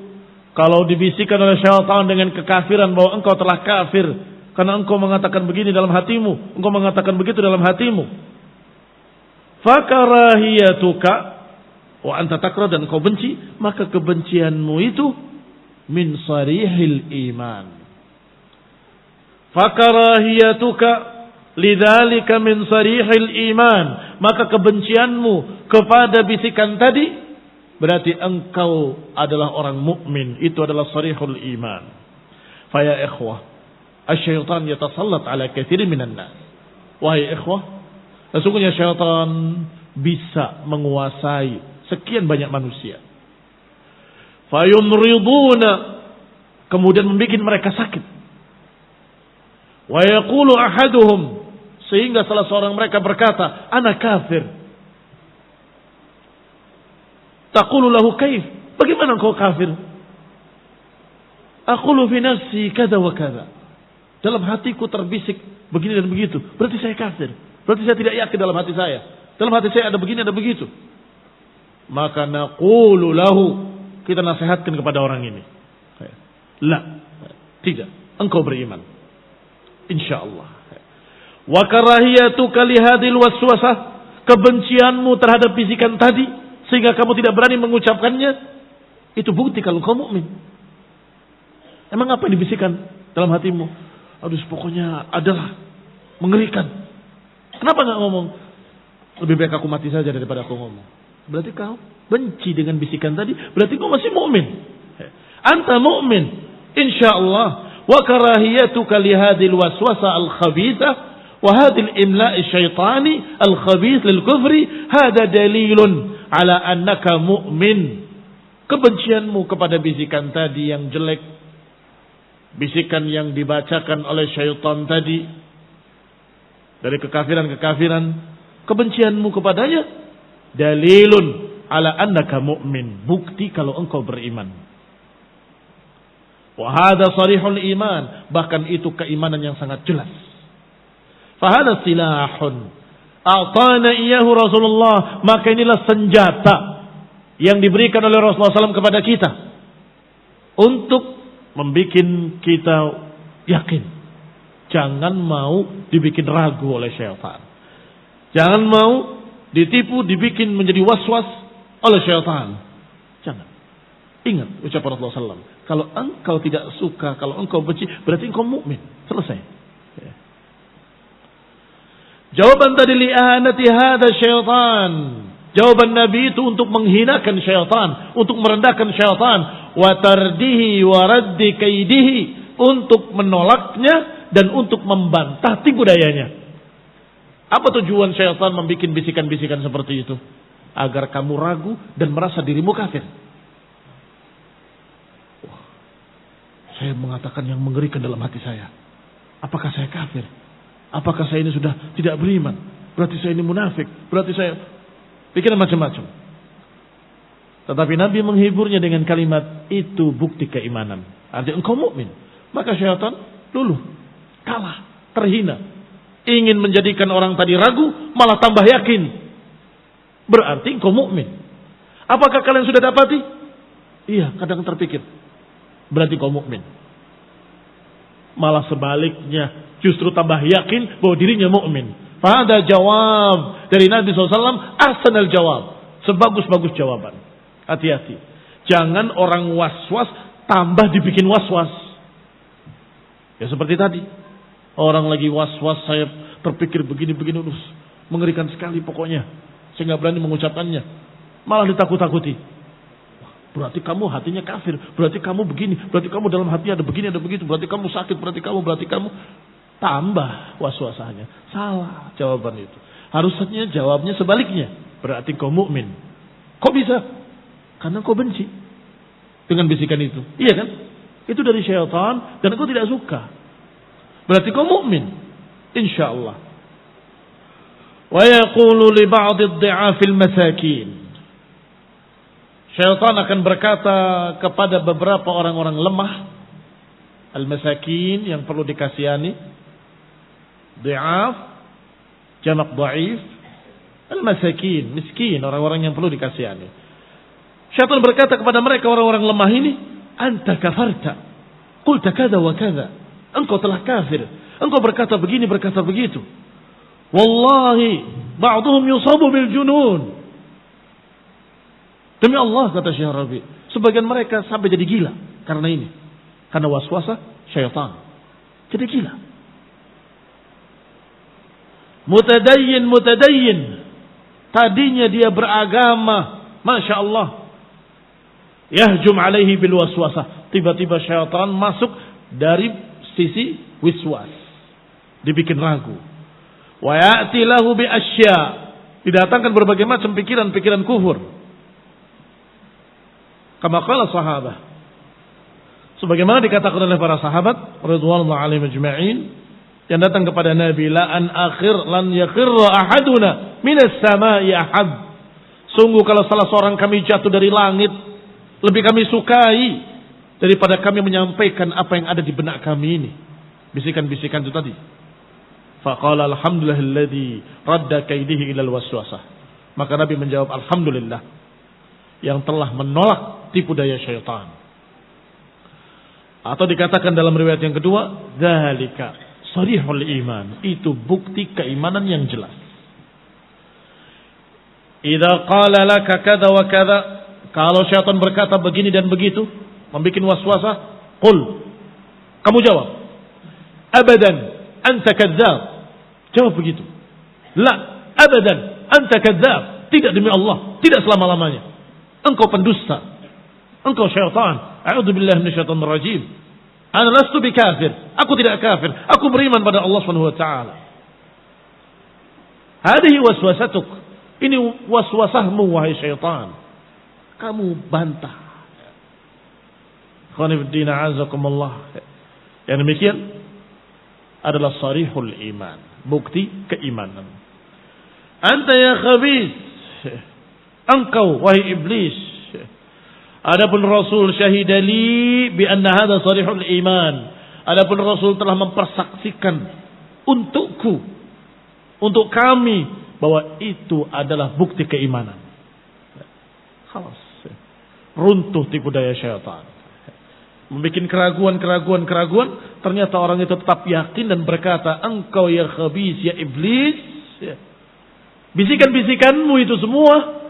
Kalau dibisikkan oleh syaitan dengan kekafiran bahwa engkau telah kafir karena engkau mengatakan begini dalam hatimu, engkau mengatakan begitu dalam hatimu. Fakarahiyatuka wa anta takrah, dan engkau benci, maka kebencianmu itu min sarihil iman. Fakarahiyatuka lidzalika min sarihil iman, maka kebencianmu kepada bisikan tadi berarti engkau adalah orang mukmin, itu adalah sarihul iman. Fa ya ikhwah, asy-syaitan yatasallat ala katsirin minan nas. Wahai ikhwah, sesungguhnya syaitan bisa menguasai sekian banyak manusia. Fayumriduna, kemudian membuat mereka sakit. Wa yaqulu ahaduhum, sehingga salah seorang mereka berkata, ana kafir. Taqulu lahu kaif? Bagaimana engkau kafir? Aqulu fi nafsi kada wa kada. Dalam hatiku terbisik begini dan begitu. Berarti saya kafir. Berarti saya tidak yakin dalam hati saya. Dalam hati saya ada begini, ada begitu. Maka naqulu lahu, kita nasihatkan kepada orang ini. La, tidak. Engkau beriman. InsyaAllah. Wa karahiyatuka lihadil waswasah, kebencianmu terhadap bisikan tadi sehingga kamu tidak berani mengucapkannya, itu bukti kalau kau mukmin. Emang apa yang dibisikkan dalam hatimu? Aduh, pokoknya adalah mengerikan. Kenapa enggak ngomong? Lebih baik aku mati saja daripada aku ngomong. Berarti kau benci dengan bisikan tadi, berarti kau masih mukmin. Anta mukmin, insyaallah. Wa karahiyatuka lihadil waswasa al-khabithah wa hadil imla'i syaitani al-khabith lil kufri, hada dalilun ala annaka mu'min. Kebencianmu kepada bisikan tadi yang jelek, bisikan yang dibacakan oleh syaitan tadi dari kekafiran-kekafiran, kebencianmu kepadanya dalilun ala annaka mu'min, bukti kalau engkau beriman. Wa hadha sarihul iman, bahkan itu keimanan yang sangat jelas. Fa hadha silahun a'tana iyyahu Rasulullah, maka inilah senjata yang diberikan oleh Rasulullah SAW kepada kita untuk membuat kita yakin. Jangan mau dibikin ragu oleh syaitan. Jangan mau ditipu, dibikin menjadi waswas oleh syaitan. Jangan. Ingat ucapan Rasulullah SAW. Kalau engkau tidak suka, kalau engkau benci, berarti engkau mukmin. Selesai. Ya. Jawaban tadi li'anati hada syaitan. Jawaban Nabi itu untuk menghinakan syaitan, untuk merendahkan syaitan, wa tardihi wa raddi kaidihi, untuk menolaknya dan untuk membantah tipu dayanya. Apa tujuan syaitan membuat bisikan-bisikan seperti itu? Agar kamu ragu dan merasa dirimu kafir. Wah, saya mengatakan yang mengerikan dalam hati saya. Apakah saya kafir? Apakah saya ini sudah tidak beriman? Berarti saya ini munafik. Berarti saya pikiran macam-macam. Tetapi Nabi menghiburnya dengan kalimat itu bukti keimanan. Artinya engkau mukmin. Maka syaitan luluh, kalah, terhina. Ingin menjadikan orang tadi ragu, malah tambah yakin. Berarti engkau mukmin. Apakah kalian sudah dapati? Iya, kadang terpikir. Berarti engkau mukmin. Malah sebaliknya, justru tambah yakin bahwa dirinya mukmin. Pada jawab dari Nabi SAW, ahsanal jawab, sebagus-bagus jawaban. Hati-hati, jangan orang was-was tambah dibikin was-was. Ya seperti tadi, orang lagi was-was, saya terpikir begini-begini, mengerikan sekali pokoknya, saya nggak berani mengucapkannya, malah ditakut-takuti. Berarti kamu hatinya kafir, berarti kamu begini, berarti kamu dalam hati ada begini, ada begitu, berarti kamu sakit, berarti kamu tambah was-wasannya. Salah jawaban itu. Harusnya jawabnya sebaliknya. Berarti kau mukmin. Kok bisa? Karena kau benci dengan bisikan itu. Iya kan? Itu dari syaitan dan kau tidak suka. Berarti kau mukmin. Insyaallah. Wa yaqulu li ba'd ad-du'afil masakin. Syaitan akan berkata kepada beberapa orang-orang lemah, al-masakin, yang perlu dikasihani. Du'af, jamak dhaif, al-masakin, miskin, orang-orang yang perlu dikasihani. Syaitan berkata kepada mereka, orang-orang lemah ini, anta kafarta, qulta kada wa kada, engkau telah kafir, engkau berkata begini, berkata begitu. Wallahi ba'duhum yusabu bil junun. Demi Allah, kata Syekh Rabi, sebagian mereka sampai jadi gila karena ini, karena waswasa syaitan, jadi gila. Mutadayyin, tadinya dia beragama, masya Allah, yahjum alaihi bil waswasah, tiba-tiba syaitan masuk dari sisi wiswas, dibikin ragu. Wa ya'ti lahu bi asya, didatangkan berbagai macam pikiran-pikiran kufur. Kama qala sahabat. Sebagaimana dikatakan oleh para sahabat radhiyallahu alaihim ajma'in yang datang kepada Nabi, lan yakhirra ahaduna minas sama'i ahad. Sungguh kalau salah seorang kami jatuh dari langit, lebih kami sukai daripada kami menyampaikan apa yang ada di benak kami ini. Bisikan-bisikan itu tadi. Faqala alhamdulillahilladzi radda kaidihi ilal waswasah. Maka Nabi menjawab, alhamdulillah yang telah menolak tipu daya syaitan. Atau dikatakan dalam riwayat yang kedua, dzalika sharihul iman. Itu bukti keimanan yang jelas. Idza qala laka kada wa kada, kalau syaitan berkata begini dan begitu, membikin waswasah, qul, kamu jawab, abadan anta kadzdzab. Jawab begitu. La, abadan anta kadzdzab. Tidak demi Allah, tidak selama-lamanya. Engkau pendusta. Engkau syaitan. A'udzubillahi minasyaitonir rajim. Ana lastu bikafir. Aku tidak kafir. Aku beriman pada Allah Subhanahu wa taala. Hadhihi waswasatuk. Ini waswasahmu wahai syaitan. Kamu bantah. Khonifuddin a'azakumullah. Yang demikian adalah sarihul iman. Bukti keimanan. Anta ya khabis. Engkau wahai iblis. Adapun Rasul syahidali bi anna hadha sarihul iman. Adapun Rasul telah mempersaksikan untukku, untuk kami, bahwa itu adalah bukti keimanan. Khalas. Runtuh tipu daya syaitan. Membikin keraguan, ternyata orang itu tetap yakin dan berkata, engkau ya khabis, ya iblis. Bisikan-bisikanmu itu semua,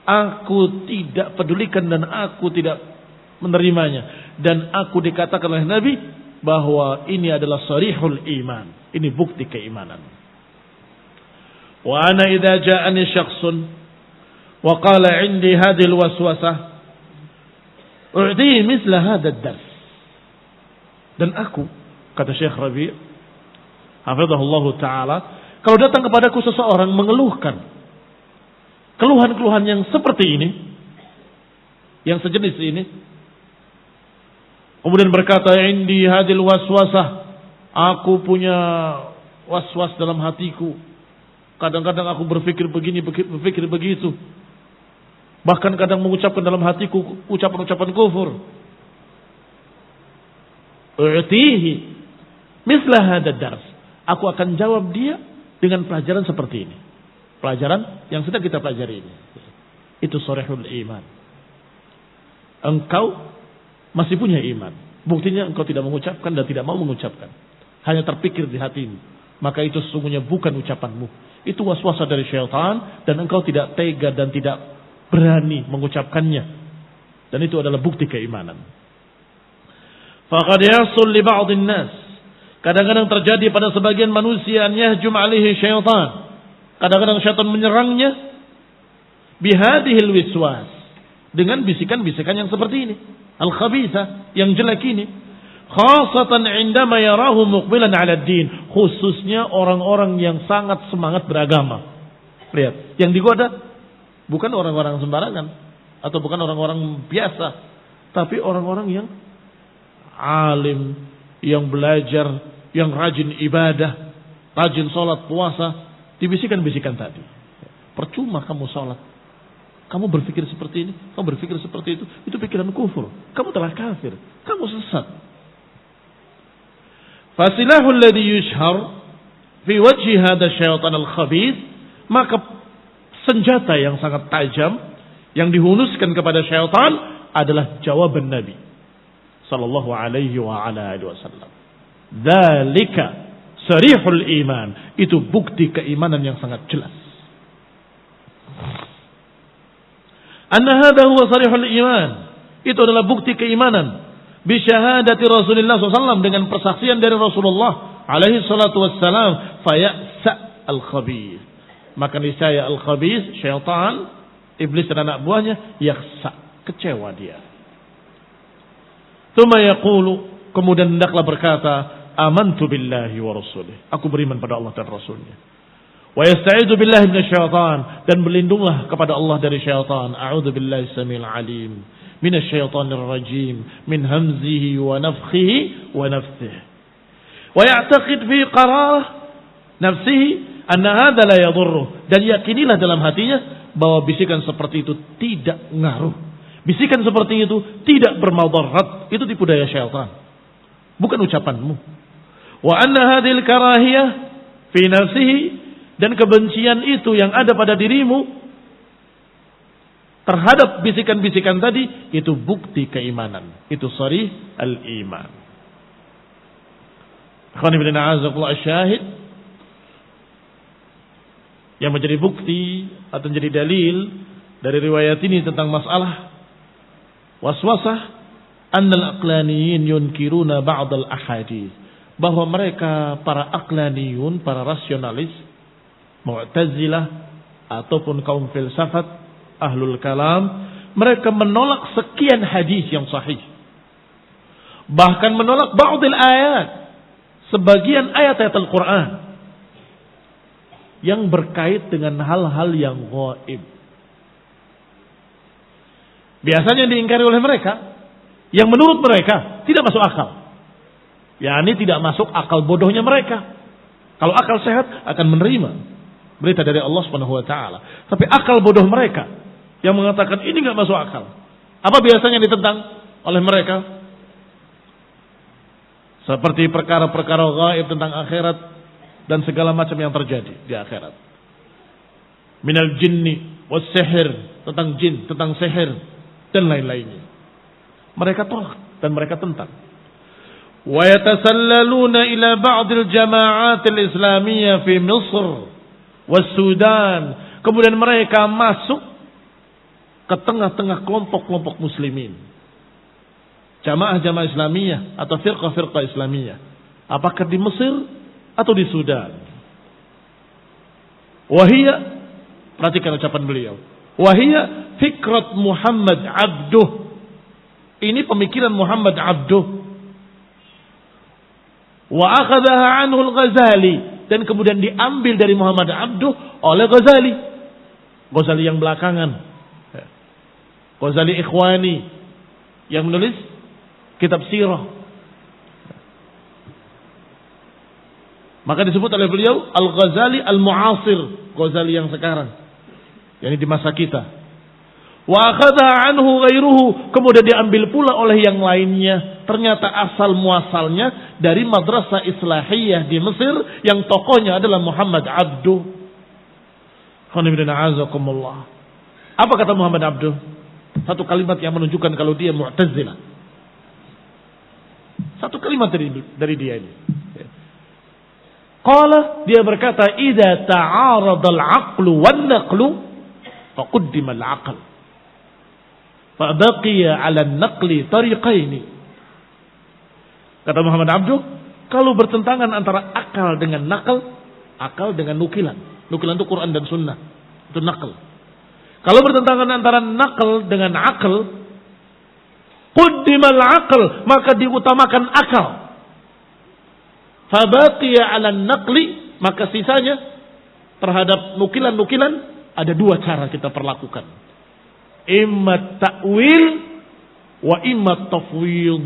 aku tidak pedulikan dan aku tidak menerimanya. Dan aku dikatakan oleh Nabi bahwa ini adalah sarihul iman. Ini bukti keimanan. Wa ana idza ja'ani syakhsun wa qala 'indi hadhihi alwaswasah u'tihi mithla hadha ad-dars. Dan aku, kata Syekh Rabi' hafizahullah taala, kalau datang kepadaku seseorang mengeluhkan keluhan-keluhan yang seperti ini, yang sejenis ini, kemudian berkata, indi hadil waswasah, aku punya waswas dalam hatiku, kadang-kadang aku berpikir begini, berpikir begitu, bahkan kadang mengucapkan dalam hatiku ucapan-ucapan kufur. U'tihi misla hadad dars. Aku akan jawab dia dengan pelajaran seperti ini. Pelajaran yang sedang kita pelajari ini. Itu sarihul iman. Engkau masih punya iman. Buktinya engkau tidak mengucapkan dan tidak mau mengucapkan. Hanya terpikir di hatimu. Maka itu sesungguhnya bukan ucapanmu. Itu waswasa dari syaitan. Dan engkau tidak tega dan tidak berani mengucapkannya. Dan itu adalah bukti keimanan. Faqad yasul li ba'dhin nas. Kadang-kadang terjadi pada sebagian manusia an yahjum alaihi syaitan. Kadang-kadang syaitan menyerangnya bihadihil wiswas, dengan bisikan-bisikan yang seperti ini, al-khabithah, yang jelek ini. Khasatan indama yarahu muqbilan 'ala ad-din, khususnya orang-orang yang sangat semangat beragama. Lihat, yang digoda bukan orang-orang sembarangan atau bukan orang-orang biasa, tapi orang-orang yang alim, yang belajar, yang rajin ibadah, rajin sholat, puasa. Dibisikan-bisikan tadi, percuma kamu sholat, kamu berpikir seperti ini, kamu berpikir seperti itu pikiran kufur, kamu telah kafir, kamu sesat. Fasilahul ladzi yushhar fi wajhi hadha syaitan al-khabith, maka senjata yang sangat tajam yang dihunuskan kepada syaitan adalah jawaban Nabi sallallahu alaihi wa ala alihi wasallam. Dzalika sarihul iman, itu bukti keimanan yang sangat jelas. Anna hadha huwa sarihul iman, itu adalah bukti keimanan. Bi syahadati Rasulullah SAW, dengan persaksian dari Rasulullah alaihi salatu wassalam, fayasa al-khabith, maka niscaya al-khabith, syaitan, iblis dan anak buahnya, yaksa, kecewa dia. Tsumma yaqulu, kemudian hendaklah berkata, amantu billahi wa rasulih, aku beriman pada Allah dan Rasulnya. Wa yasta'idu billahi minasyaitan, dan berlindunglah kepada Allah dari syaitan. A'udzu billahi samil alim minasyaitonir rajim min hamzihi wa nafthihi wa nafthihi wa ya'taqid fi qararah nafsihi anna hadha la yadurruh, dan yakinilah dalam hatinya bahwa bisikan seperti itu tidak ngaruh, bisikan seperti itu tidak bermadarat, itu tipu daya syaitan, bukan ucapanmu. Wa anna hadhil karahiyah fi nafsihi, dan kebencian itu yang ada pada dirimu terhadap bisikan-bisikan tadi, itu bukti keimanan, itu sharih al-iman. Akhwan ibn a'azakullah, syahid yang menjadi bukti atau menjadi dalil dari riwayat ini tentang masalah waswasah, annal aqlaniyin yunkiruna ba'd al-ahadits, bahwa mereka para aqlaniyun, para rasionalis, Mu'tazilah ataupun kaum filsafat, ahlul kalam, mereka menolak sekian hadis yang sahih, bahkan menolak ba'dil ayat, sebagian ayat-ayat Al-Quran yang berkait dengan hal-hal yang gaib. Biasanya diingkari oleh mereka yang menurut mereka tidak masuk akal. yakni tidak masuk akal bodohnya mereka. Kalau akal sehat akan menerima berita dari Allah Subhanahu wa taala. Tapi akal bodoh mereka yang mengatakan ini enggak masuk akal. Apa biasanya ditentang oleh mereka? Seperti perkara-perkara gaib tentang akhirat dan segala macam yang terjadi di akhirat. Minal jinni was sihir, tentang jin, tentang sihir dan lain-lainnya. Mereka tolak dan mereka tentang. Wa yatasallaluna ila ba'dil jama'at al-islamiyah fi Misr was Sudan. Kemudian mereka masuk ke tengah-tengah kelompok-kelompok muslimin. Jamaah-jamaah Islamiyah atau firqah-firqah Islamiyah. Apakah di Mesir atau di Sudan? Wahia, perhatikan ucapan beliau. Wahia fikrat Muhammad Abduh. Ini pemikiran Muhammad Abduh. Wa akhadhaha anhu al-Ghazali, dan kemudian diambil dari Muhammad Abduh oleh Ghazali. Ghazali yang belakangan. Ghazali Ikhwani yang menulis kitab sirah. Maka disebut oleh beliau Al-Ghazali Al-Mu'asir, Ghazali yang sekarang, yakni di masa kita. Wa akhadha anhu ghairuhu, kemudian diambil pula oleh yang lainnya. Ternyata asal muasalnya dari madrasah Islahiyah di Mesir yang tokohnya adalah Muhammad Abduh. Apa kata Muhammad Abduh? Satu kalimat yang menunjukkan kalau dia Mu'tazilah. Satu kalimat dari dia ini. Qala, dia berkata, idza ta'arada al-'aqlu wan-naqlu faqaddima al-'aql fa baqiya 'ala an-naqli tariqaini. Kata Muhammad Abduh, kalau bertentangan antara akal dengan nakal, akal dengan nukilan. Nukilan itu Quran dan Sunnah. Itu nakal. Kalau bertentangan antara nakal dengan akal, quddimal aql, maka diutamakan akal. Fabaqiya 'ala naqli, maka sisanya terhadap nukilan-nukilan ada dua cara kita perlakukan. Imma ta'wil wa imma tafwid.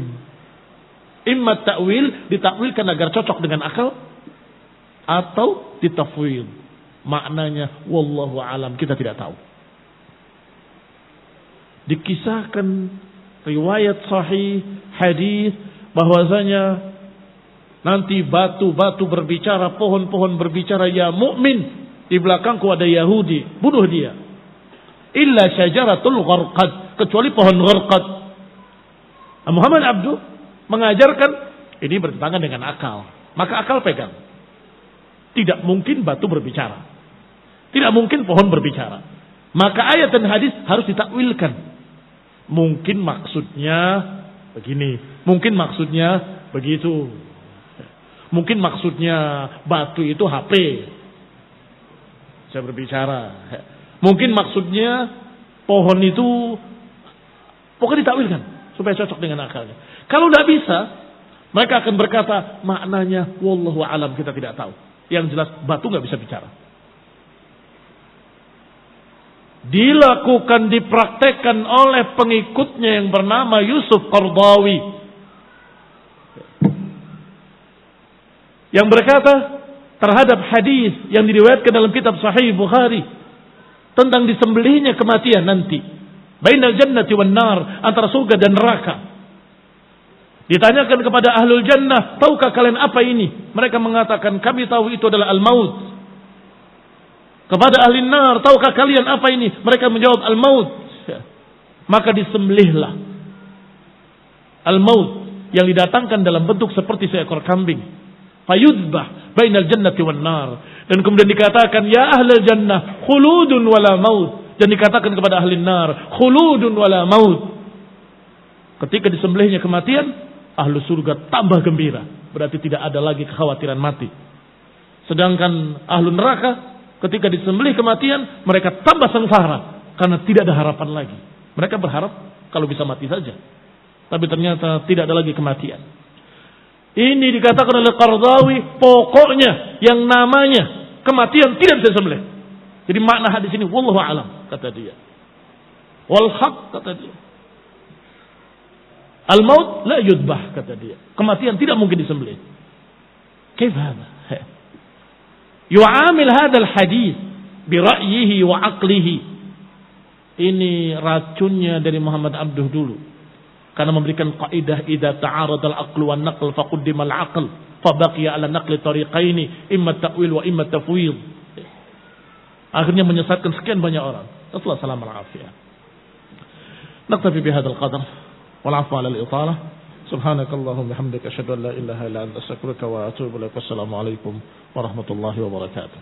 Imma ta'wil, ditakwilkan agar cocok dengan akal, atau ditafwid. Maknanya wallahu alam, kita tidak tahu. Dikisahkan riwayat sahih hadis bahwasanya nanti batu-batu berbicara, pohon-pohon berbicara, ya mukmin, di belakangku ada Yahudi, bunuh dia. Illa syajaratul gharqad, kecuali pohon gharqad. Muhammad Abduh mengajarkan ini bertentangan dengan akal, maka akal pegang. Tidak mungkin batu berbicara, tidak mungkin pohon berbicara, maka ayat dan hadis harus ditakwilkan. Mungkin maksudnya begini, mungkin maksudnya begitu, mungkin maksudnya batu itu HP, saya berbicara. Mungkin maksudnya pohon itu, pokoknya ditakwilkan supaya cocok dengan akalnya. Kalau tidak bisa, mereka akan berkata maknanya wallahu alam, kita tidak tahu. Yang jelas batu nggak bisa bicara. dilakukan, dipraktekkan oleh pengikutnya yang bernama Yusuf Qaradawi, yang berkata terhadap hadis yang diriwayatkan dalam kitab Sahih Bukhari tentang disembelihnya kematian nanti, bainal jannati wan nar, antara surga dan neraka. Ditanyakan kepada ahlul jannah, tahukah kalian apa ini? Mereka mengatakan, kami tahu itu adalah al-maut. Kepada ahli nar, tahukah kalian apa ini? Mereka menjawab al-maut. Maka disembelihlah al-maut yang didatangkan dalam bentuk seperti seekor kambing. Fayudbah bainal jannati wan nar. Dan kemudian dikatakan, ya ahlul jannah, khuludun wala maut. Dan dikatakan kepada ahli nar, khuludun wala maut. Ketika disembelihnya kematian, ahlu surga tambah gembira. Berarti tidak ada lagi kekhawatiran mati. Sedangkan ahlu neraka, ketika disembelih kematian, mereka tambah sengsara. Karena tidak ada harapan lagi. Mereka berharap kalau bisa mati saja. Tapi ternyata tidak ada lagi kematian. Ini dikatakan oleh Qaradawi, pokoknya yang namanya kematian tidak bisa disembelih. Jadi makna hadis ini, wallahu a'lam, kata dia. Wal haq, kata dia. Al-maut la yudbah, kata dia. Kematian tidak mungkin disembelih. Kaif hada? Yu'amil hadal hadis bi ra'yihi wa aqlihi. Ini racunnya dari Muhammad Abduh dulu. Karena memberikan kaidah idza ta'arada al-aqlu wan naql faqaddima al-aql fa baqiya 'ala naqli tariqaini imma ta'wil wa imma tafwid. Akhirnya menyesatkan sekian banyak orang. Sallallahu alaihi wasallam. Naktafi bihadzal qadar. والعفو على الإطالة سبحانك اللهم وبحمدك أشهد أن لا إله إلا أنت أستغفرك وأتوب إليك والسلام عليكم ورحمة الله وبركاته.